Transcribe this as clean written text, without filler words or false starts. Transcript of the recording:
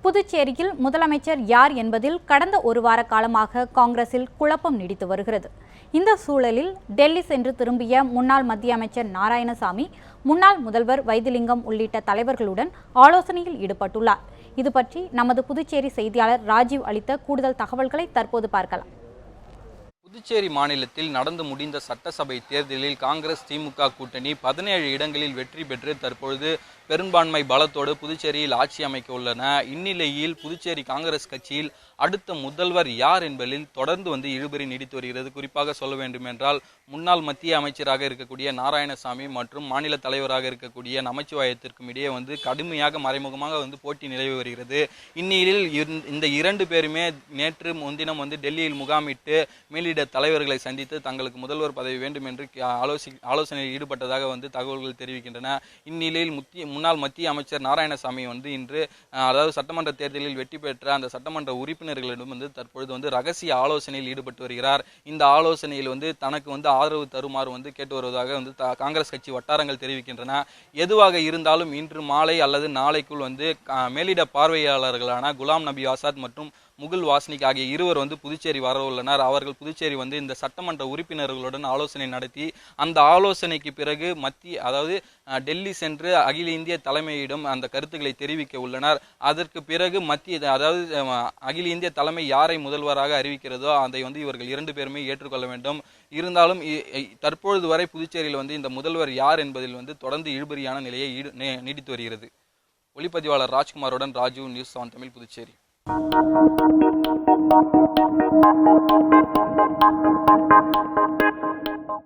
புதுச்சேரியில் முதலமைச்சர் யார் என்பதில் கடந்த ஒரு வார காலமாக காங்கிரஸில் குழப்பம் நீடித்து வருகிறது. இந்த சூழலில் டெல்லி சென்று திரும்பிய முன்னாள் மத்திய அமைச்சர் நாராயணசாமி, முன்னாள் முதல்வர் வைத்திலிங்கம் உள்ளிட்ட தலைவர்களுடன் ஆலோசனையில் ஈடுபட்டுள்ளார். இது பற்றி நமது புதுச்சேரி செய்தியாளர் ராஜீவ் அளித்த கூடுதல் தகவல்களை தற்போது பார்க்கலாம். புதுச்சேரி மாநிலத்தில் நடந்து முடிந்த சட்டசபை தேர்தலில் காங்கிரஸ் திமுக கூட்டணி 17 இடங்களில் வெற்றி பெற்று தற்பொழுது பெரும்பான்மை பலத்தோடு புதுச்சேரியில் ஆட்சி அமைக்க உள்ளன. இந்நிலையில் புதுச்சேரி காங்கிரஸ் கட்சியில் அடுத்த முதல்வர் யார் என்பதில் தொடர்ந்து இழுபறி நீடித்து வருகிறது. குறிப்பாக சொல்ல வேண்டும் என்றால், முன்னாள் மத்திய அமைச்சராக இருக்கக்கூடிய நாராயணசாமி மற்றும் மாநில தலைவராக இருக்கக்கூடிய நமச்சிவாயத்திற்கும் இடையே கடுமையாக மறைமுகமாக போட்டி நிலவி வருகிறது. இந்நிலையில் இந்த இரண்டு பேருமே நேற்று முன்தினம் டெல்லியில் முகாமிட்டு மேலிட தலைவர்களை சந்தித்து தங்களுக்கு முதல்வர் பதவி வேண்டும் என்று ஆலோசனையில் ஈடுபட்டதாக தகவல்கள் தெரிவிக்கின்றன. இந்நிலையில் முன்னாள் மத்திய அமைச்சர் நாராயணசாமி இன்று அதாவது சட்டமன்ற தேர்தலில் வெற்றி பெற்ற அந்த சட்டமன்ற உறுப்பினர்களிடம் தற்பொழுது ரகசிய ஆலோசனையில் ஈடுபட்டு வருகிறார். இந்த ஆலோசனையில் தனக்கு ஆதரவு தருமாறு கேட்டு வருவதாக காங்கிரஸ் கட்சி வட்டாரங்கள் தெரிவிக்கின்றன. எதுவாக இருந்தாலும் இன்று மாலை அல்லது நாளைக்குள் மேலிட பார்வையாளர்களான குலாம் நபி ஆசாத் மற்றும் முகுல் வாஸ்னிக் ஆகிய இருவர் புதுச்சேரி வர உள்ளனர். அவர்கள் புதுச்சேரி இந்த சட்டமன்ற உறுப்பினர்களுடன் ஆலோசனை நடத்தி அந்த ஆலோசனைக்கு பிறகு டெல்லி சென்று அகில இந்திய தலைமையிடம் அந்த கருத்துக்களை தெரிவிக்க உள்ளனர். அதற்கு பிறகு அகில இந்திய தலைமை யாரை முதல்வராக அறிவிக்கிறதோ அதை இவர்கள் இரண்டு பேருமே ஏற்றுக்கொள்ள வேண்டும். இருந்தாலும் தற்பொழுது வரை புதுச்சேரியில் இந்த முதல்வர் யார் என்பதில் தொடர்ந்து இழுபறியான நிலையை நீடித்து வருகிறது. ஒளிப்பதிவாளர் ராஜ்குமாருடன் ராஜு, நியூஸ் 7 தமிழ், புதுச்சேரி.